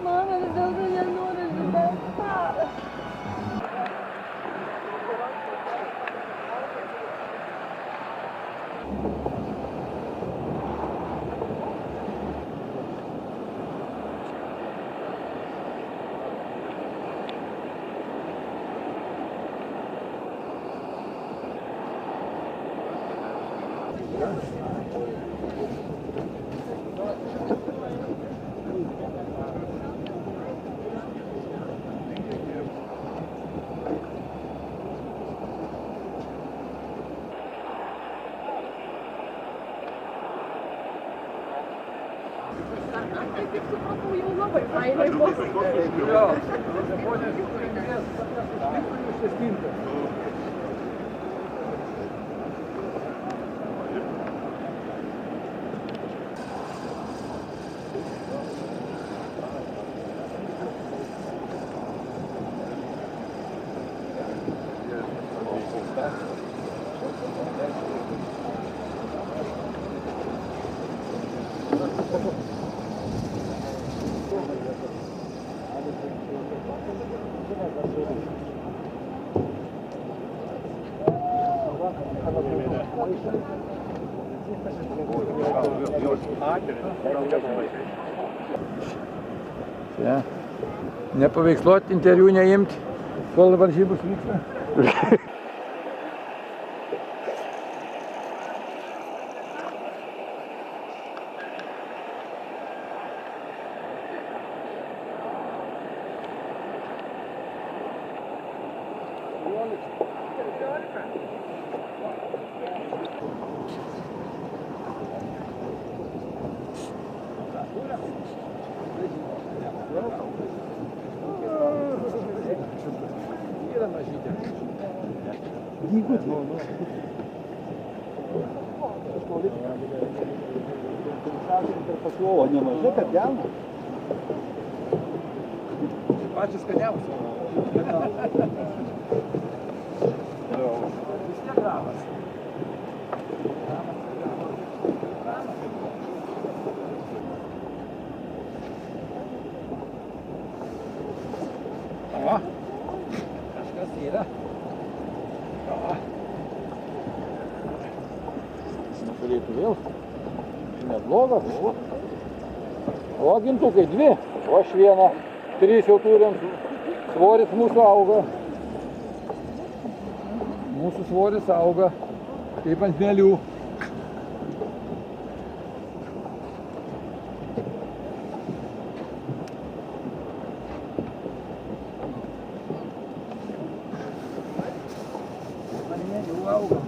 Mama, vis dėlto nenoriu žinoti. Aš kaip supratau, jau labai fainai bus. Jo, žmonės užsiskinti. Ja. Nepaveiksluot, interviu neimti, kol varžybos vyksta. Yra mažytė. Gygut. O nemažai, kad jaunas. Pačias skaniausias. Vis tiek gravas. O, kažkas yra. O. Turėtų vėl. Neblogas. O gintukai dvi, o aš vieną. 3 jau turim. Svoris mūsų auga. Mūsų svoris auga. Kaip ant mėlių. Ant mėlių auga.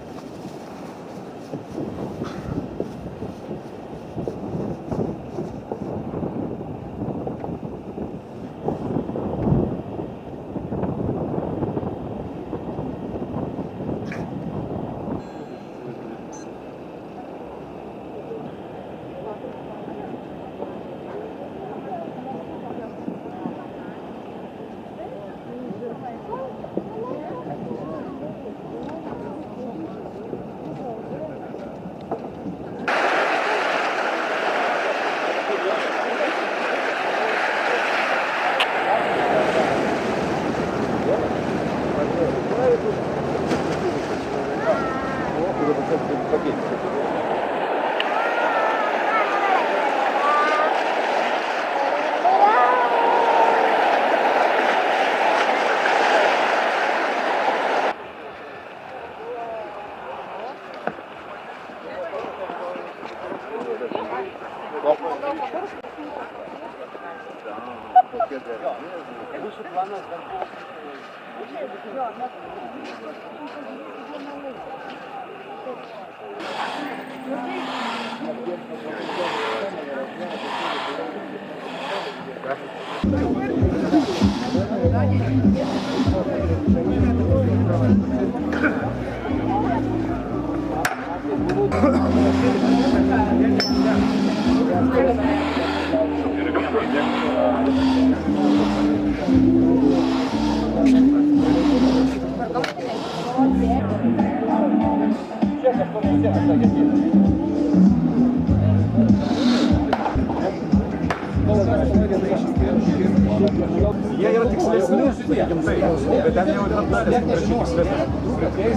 Jie yra tikslesni, sakykim tai, bet ten jau yra dalės tikslesnis,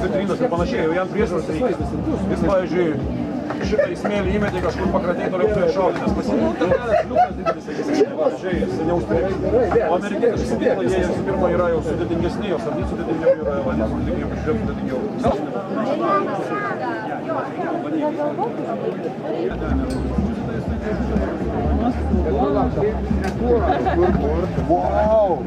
vitrinos ir panašiai, jau jam priežaros reikia. Jis, pavyzdžiui, šitą įsmėlį įmetė kažkur pakratė, toliau prie šaudė, nes pasimūtų liukas didelis, sakysim, jis neužpirks. O amerikietis sudėklai, jie visų pirma yra jau sudėtingesni, o stabdyti sudėtingiau yra, vadinasi, sudėtingiau, kažkaip sudėtingiau. Wow!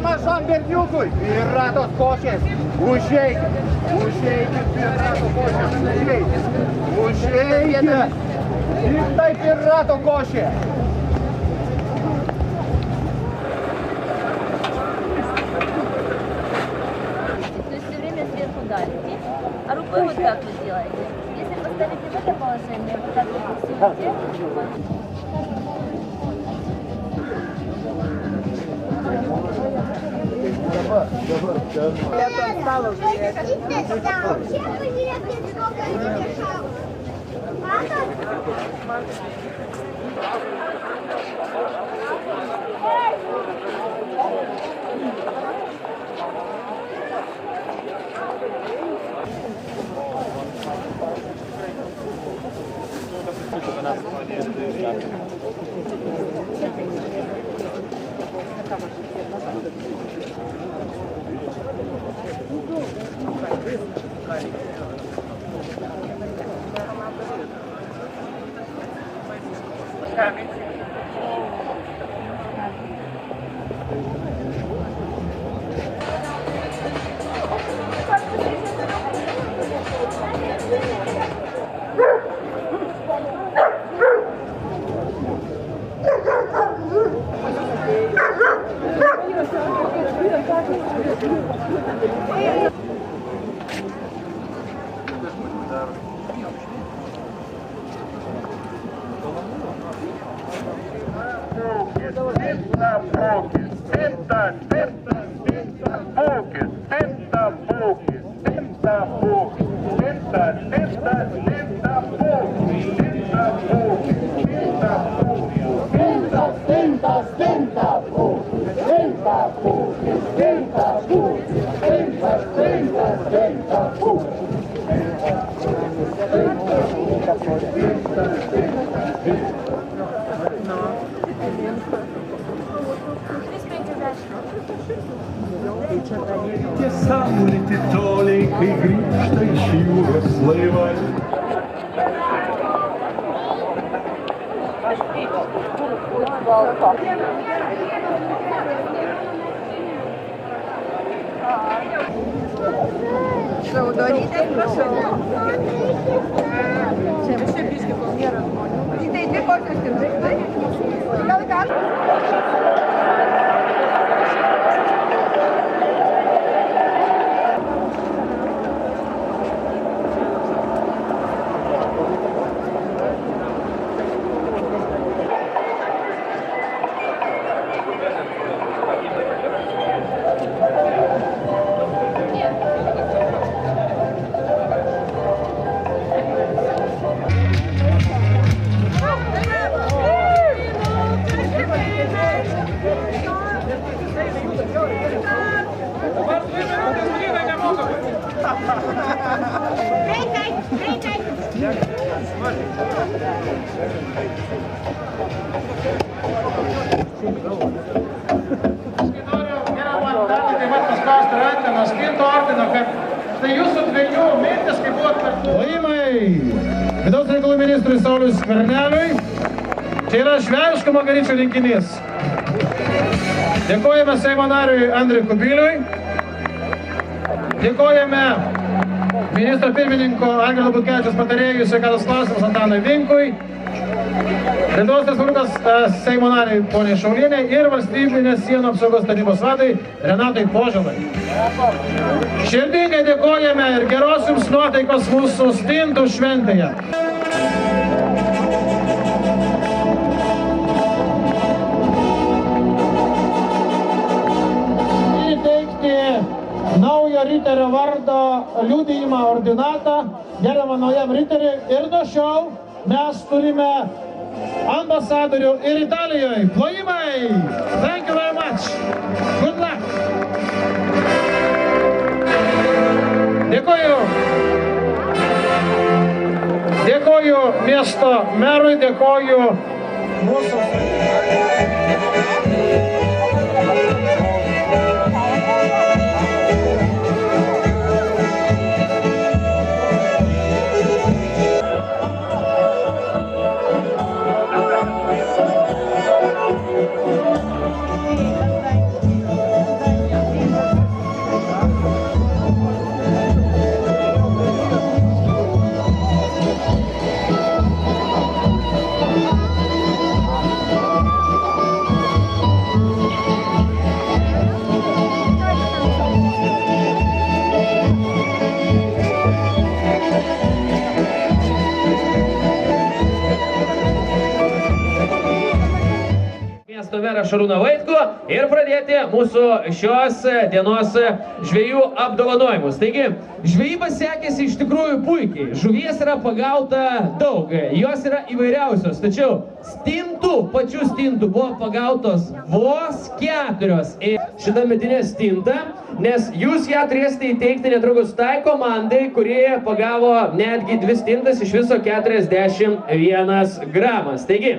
Mažam berniukui piratos košės. Užeikit. Užeikit pirato košės. Užeikit. Tik tai pirato košė. То есть все время сверху давите, а рукой вот так вы делаете. Если поставите в это положение, вот так вот сидите. Tie saulėti toliai, kai grįžta iš jūros laivai. Saudorytės, prašau. Čia visi biški kol nėra žmonių. Tai dvi kokios tik daiktai? Gal gal? Paspausti ranką nuo Stinto ordino, kad štai jūsų dviejų mintis, kai buvot kartu. Plojimai Vidaus reikalų ministrui Sauliui Skverneliui. Čia yra žvejriško magaryčių rinkinys. Dėkojame Seimo nariui Andriui Kubiliui. Dėkojame ministro pirmininko Algirdo Butkevičiaus patarėjui sveikatos klausimus Antanui Vinkui. Lietuvos Respublikos Seimo nariai poniai Šaulienei ir valstybinės sienų apsaugos tarnybos vadai Renatai Poželai. Širdingai dėkojame ir geros jums nuotaikos mūsų Stintų šventėje. Įteikti naujo riterio vardo liudijimą ordinatą gerbiamam naujam riteriui ir nuo šiol mes turime ambasadorių ir Italijoje. Plojimai! Thank you very much. Good luck. Dėkoju. Dėkoju miesto merui, dėkoju mūsų. Merą Šarūną Vaitkų ir pradėti mūsų šios dienos žvejų apdovanojimus. Taigi, žvejyba sekėsi iš tikrųjų puikiai. Žuvies yra pagauta daug, jos yra įvairiausios, tačiau pačių stintų buvo pagautos vos 4. Šitą medinę stintą, nes jūs ją turėsite įteikti netrukus tai komandai, kurie pagavo netgi 2 stintas, iš viso 41 gramas. Taigi,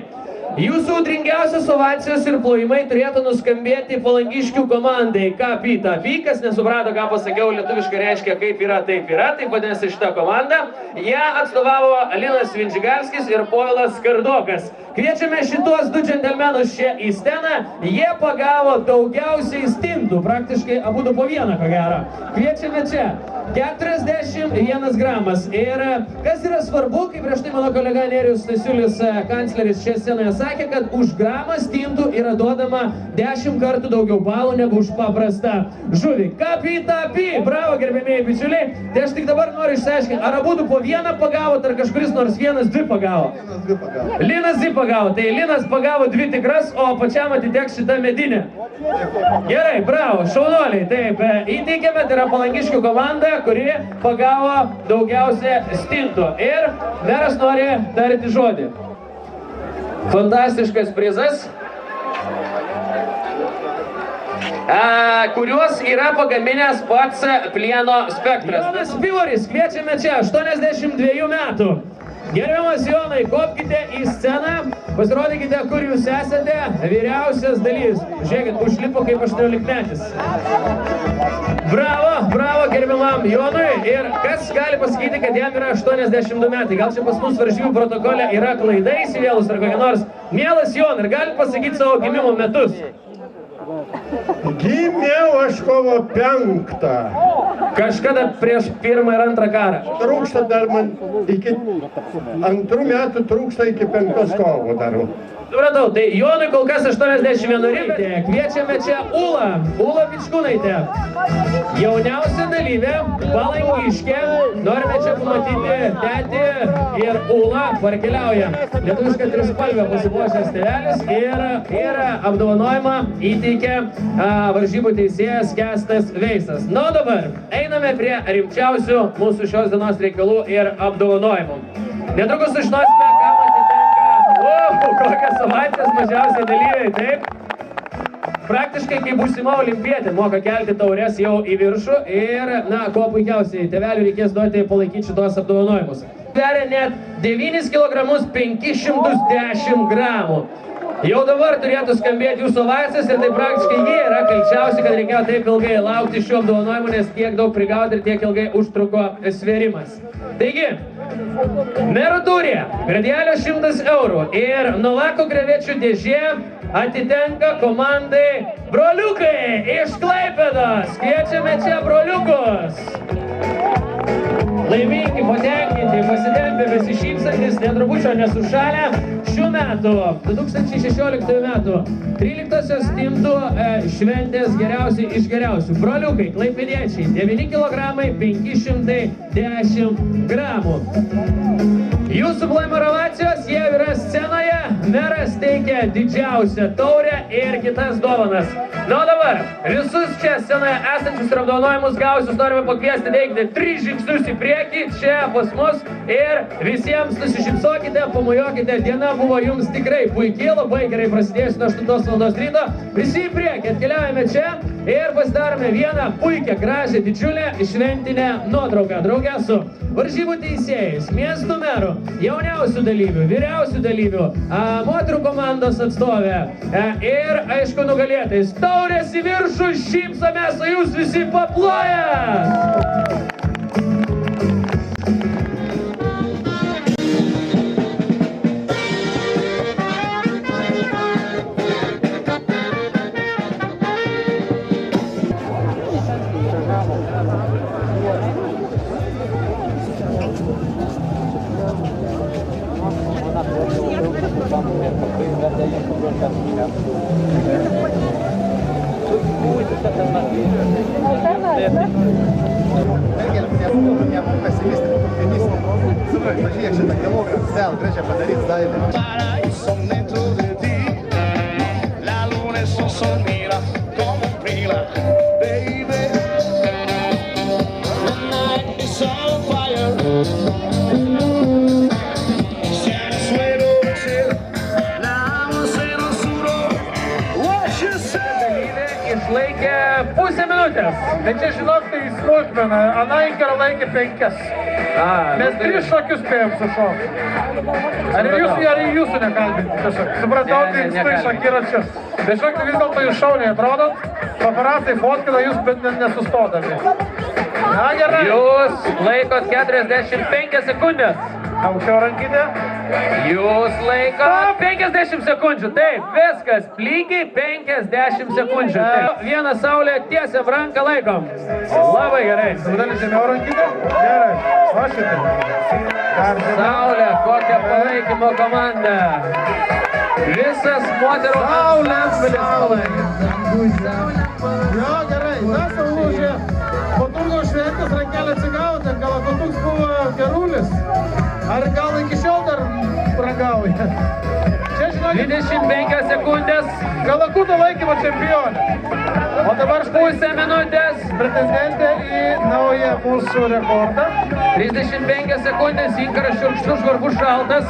jūsų audringiausios ovacijos ir plojimai turėtų nuskambėti Palangiškių komandai Kapi Tapi, kas nesuprato, ką pasakiau, lietuviškai reiškia kaip yra, taip yra, taip vadinasi šitą komandą. Ją atstovavo Linas Vindžigalskis ir Povilas Kardokas. Kviečiame šitos 2 džentelmenus čia į sceną, jie pagavo daugiausiai stintų, praktiškai abudu po vieną, ko gero. Kviečiame čia. 41 gramas. Ir kas yra svarbu, kaip prieš tai mano kolega Nerijus Stasiulis, kancleris čia scenoje sakė, kad už gramą stintų yra duodama 10 kartų daugiau balų negu už paprastą žuvį. Kapi Tapi, bravo gerbėmėjai bičiuliai. Tai aš tik dabar noriu išsiaiškinti, ar abudu po vieną pagavo, ar kažkuris nors vienas 2 pagavo. Linas 2 pagavo. Tai Linas pagavo 2 tikras, o pačiam atiteks šitą medinę. Gerai, bravo, šaunuoliai. Taip, įteikėme, tai yra Palangiškių komanda, kuri pagavo daugiausia stintų. Ir meras nori tarti žodį. Fantastiškas prizas, kuriuos yra pagaminęs pats plieno spektras. Jonas Pivoris, kviečiame čia, 82 metų. Gerbiamas Jonai, kopkite į sceną, pasirodykite, kur jūs esate, vyriausias dalyvis. Žiūrėkit, užlipo kaip 18-metis. Bravo, bravo gerbiamam Jonui. Ir kas gali pasakyti, kad jam yra 82 metai? Gal čia pas mus varžybų protokole yra klaida įsivėlus ar kokia nors? Mielas Jonai, ar gali pasakyti savo gimimo metus? Gimiau aš kovo 5. Kažkada prieš 1 ir 2 karą. Trūksta dar man iki 2 metų, trūksta iki 5 kovo dar. Supratau, tai Jonui kol kas 81 rytė. Kviečiame čia Ūlą Vičkūnaitę. Jauniausia dalyvė, Palangiškė. Norime čia pamatyti Tetį ir Ūlą. Parkeliauja lietuvišką trispalvę pasipuošęs tėvelis ir apdovanojimą įteikė varžybų teisėjas Kęstas Veisas. Na, dabar einame prie rimčiausių mūsų šios dienos reikalų ir apdovanojimų. Netrukus sužinosime, kam atitenka kokias savaitės mažiausiai dalyviai, taip? praktiškai kaip būsima olimpietė, moka kelti taures jau į viršų ir, na, kuo puikiausiai, tėvelių reikės duoti palaikyti šitos apdovanojimus. Sveria net 9 kg 510 gramų. Jau dabar turėtų skambėti jūsų ovacijos ir tai praktiškai jie yra kalčiausi, kad reikėjo taip ilgai laukti šių apdovanojimų, nes tiek daug prigauti ir tiek ilgai užtruko svėrimas. Taigi, mero taurė, gradialio 100 eurų ir Novako krevečių dėžė atitenka komandai Broliukai iš Klaipėdos. Kviečiame čia broliukus. Laimingi, patenkinti, pasidempę, besišypsantis, netrupučio nesušalę. Šių metų, 2016 metų, 13-osios stintų šventės geriausiai iš geriausių. Broliukai, klaipėdiečiai, 9 kg 510 gramų. Jūsų plojimas ovacijos, jie yra scenoje, meras teikia didžiausią taurę ir kitas dovanas. Na, o dabar visus čia scenoje esančius ir apdovanojimus gausius norime pakviesti veikti 3 žingsnius į priekį čia pas mus ir visiems nusišypsokite, pamojuokite, diena buvo jums tikrai puikiai, labai gerai prasidėjusi nuo 8 val. Ryto. Visi į priekį atkeliaujame čia ir pasidarome vieną puikią, gražią, didžiulę šventinę nuotrauką. Drauge su varžybų teisėjais, miestų merų, jauniausių dalyvių, vyriausių dalyvių, moterų komandos atstovė ir, aišku, nugalėtais. Taurės į viršų, šypsomės, o jūs visi paplojat! Išlaikė pusę minutės. Bet čia, žinok, tai smulkmena. Ana Inkara laikė 5. Mes 3 šokius spėjom sušokti. Ar jūsų nekalbinti tiesiog? Supratau, tai štai šokį yra čia. Bet žinok, vis dėlto jūs šauniai atrodot. Paparatai fotkina jūs, bet nesustodami. Na, gerai. Jūs laikot 45 sekundės. Aukščiau rankytę. Jūs laikot 50 sekundžių. Taip, viskas. Lygiai 50 sekundžių. Taip. Vieną saulę tiesiam ranką laikom. Labai gerai. Truputėlį žemiau rankytę. Gerai. O šitai. Saulė, kokia palaikymo komanda. Visas moterų Saulės palaikė. Jo, gerai. Tas užė. Po turgo šventės rankelę atsigavote. Gal koks buvo gerulis? Ar gal iki šiol dar ragauja? Čia, žinokit, 25 sekundės. Kalakuto laikymo čempionė. O dabar Pusę minutės. pretendentė į naują mūsų rekordą. 35 sekundės. Inkaras šiurkštus, žvarbus, šaltas.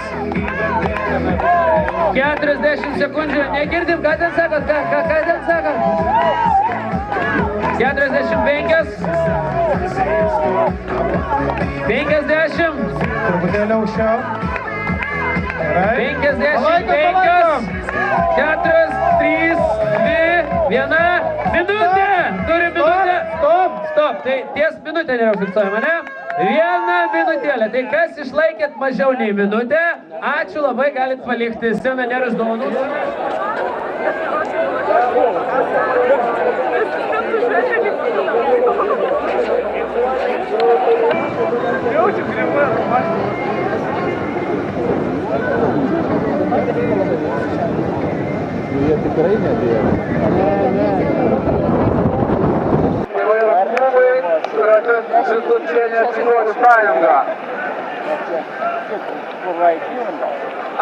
40 sekundžių. Negirdim, ką ten sakot? Ką ten sakot? 45. 50. Truputėlį aukščiau. 55. 4, 3, 2, 1. Minutė! Turi minutę. Stop. Tai ties minutė nėra fiksuojama, ne? 1 minutėlė. Tai kas išlaikėt mažiau nei minutę? Ačiū labai, galit palikti sceną, nėra dovanų. Jie tikrai nedėjo.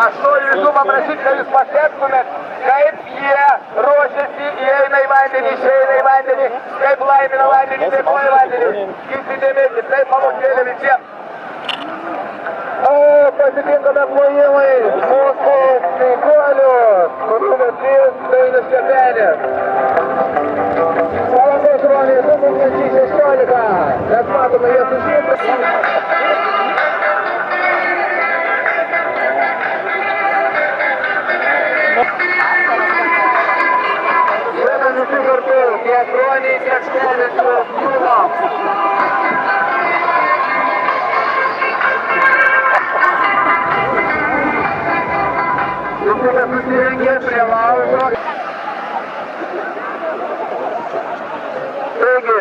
Aš noriu visų paprašyti, kad jūs pasiektumėt, kaip jie ruošiasi, įeina į vandenį, išeina į vandenį, kaip laimina vandenį, taip ploja vandenį. Įsidėmėkit, taip pamokėlė visiems. Pasitinkame plojimai mūsų sveikuolius, kurių metrys Dainius Kepenis. Palangos ruoniai 2016. Mes matome jie sužymę. Šiandien visi kartu, tiek ruoniai, tiek stovinčių siūlo. Visi susirengė prie laužo. Taigi,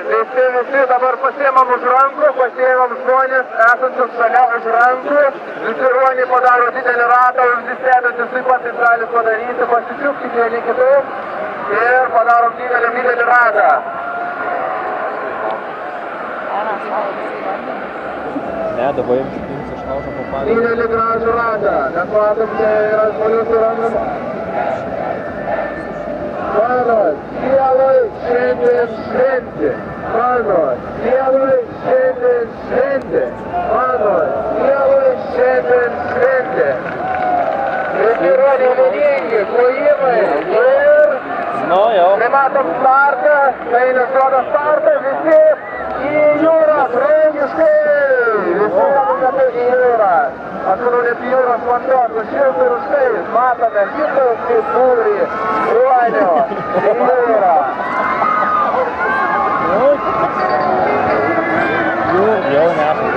visi dabar pasiemam už rankų, pasiemam žmonės esančius šalia už rankų. Visi ruoniai padaro didelį ratą, užsistebintis taip pat jis gali padaryti, pasičiupkite vieni kitus ir padarom didelį ratą. Ne, dabar jums iš laužo papalį. Didelį gražų ratą, nes matom, čia yra žmonių su rankom. Mano sielai šiandien šventė. Mano sielai šiandien šventė. Mano sielai šiandien šventė. Visi ruoniai vieningi, plojimai ir... Nematom startą, tai nesuoda startą, visi į jūrą, draugiškai. Visi metai į jūrą. Aš manau, net jūros vanduo, sušiltų ir užtais. Matome kitokį būrį ruonių į jūrą.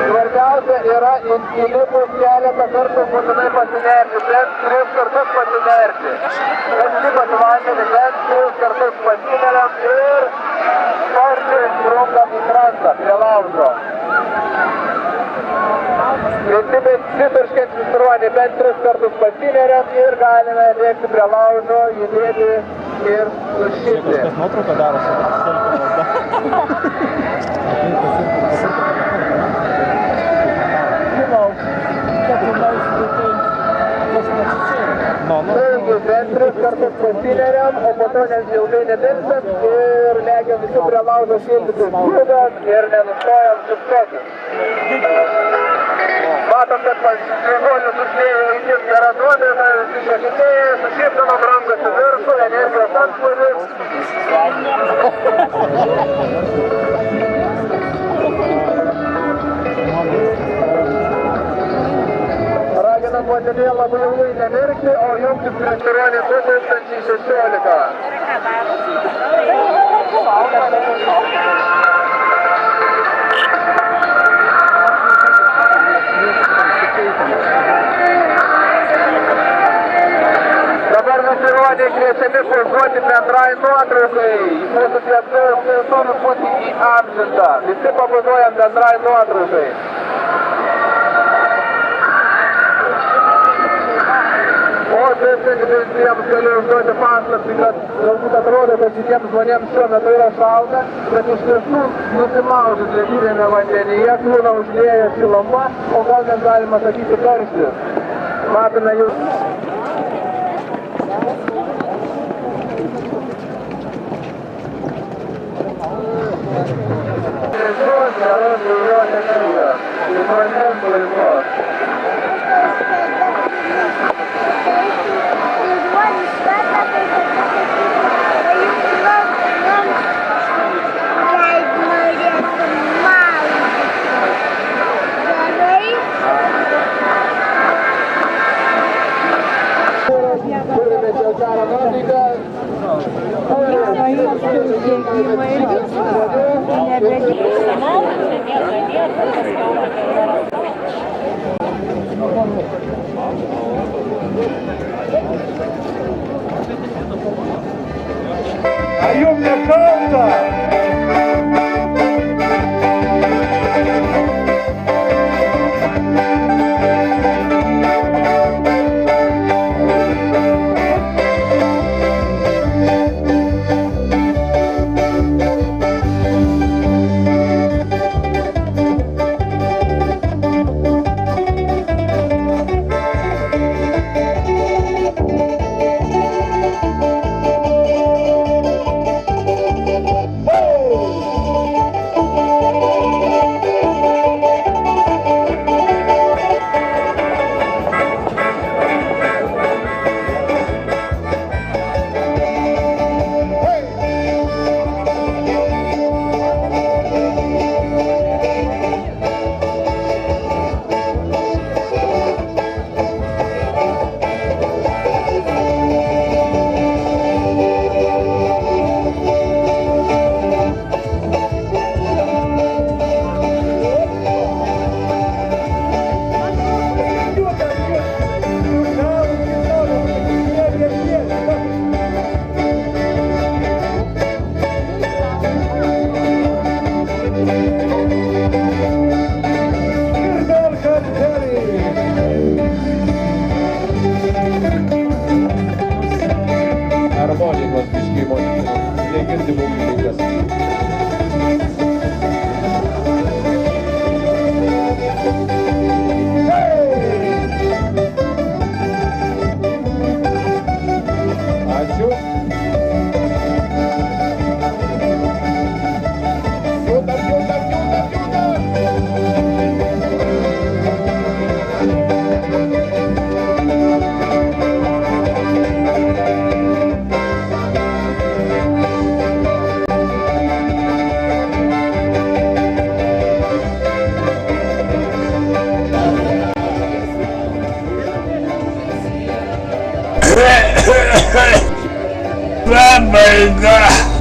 Svarbiausia yra įlipus keletą kartų būtinai pasinerti, bent 3 kartus pasinerti. Kas lipat į vandenį, bent 3 kartus pasineriam ir sparčiai sprungam į krantą prie laužo. Visi besiturškiantys ruoniai bent 3 kartus pasineriam ir galime lėkti prie laužo, judėti ir sušilti. Kažkas nuotrauką daro su Taigi, bent 3 kartus pasineriam, o po to ilgai nedelsiam ir legiam visi prie laužo šildytis būdas ir nenustojam šipsotis. Matom, kad žmonės užlėjo įtis gerą nuotrauką, visi šakinėja, sušiptinom rankas į viršų, energijos antspauris. Raginam vandenėje labai ilgai nemirkti, o jungtis prie ruonių 2016. Dabar visi ruoniai kviečiami pozuoti bendrai nuotraukai. Mūsų turi būti įamžinta. Visi papozuojam bendrai nuotraukai. O visiems galiu užduoti paslaptį, kad galbūt atrodo, kad šitiems žmonėms šiuo metu yra šalta, bet iš tiesų nusimaužus ledinėme vandenyje, kūną užlieja šiluma, o gal net galima sakyti karštis. Matome jūs. А jums nešalta? tai pabaiga.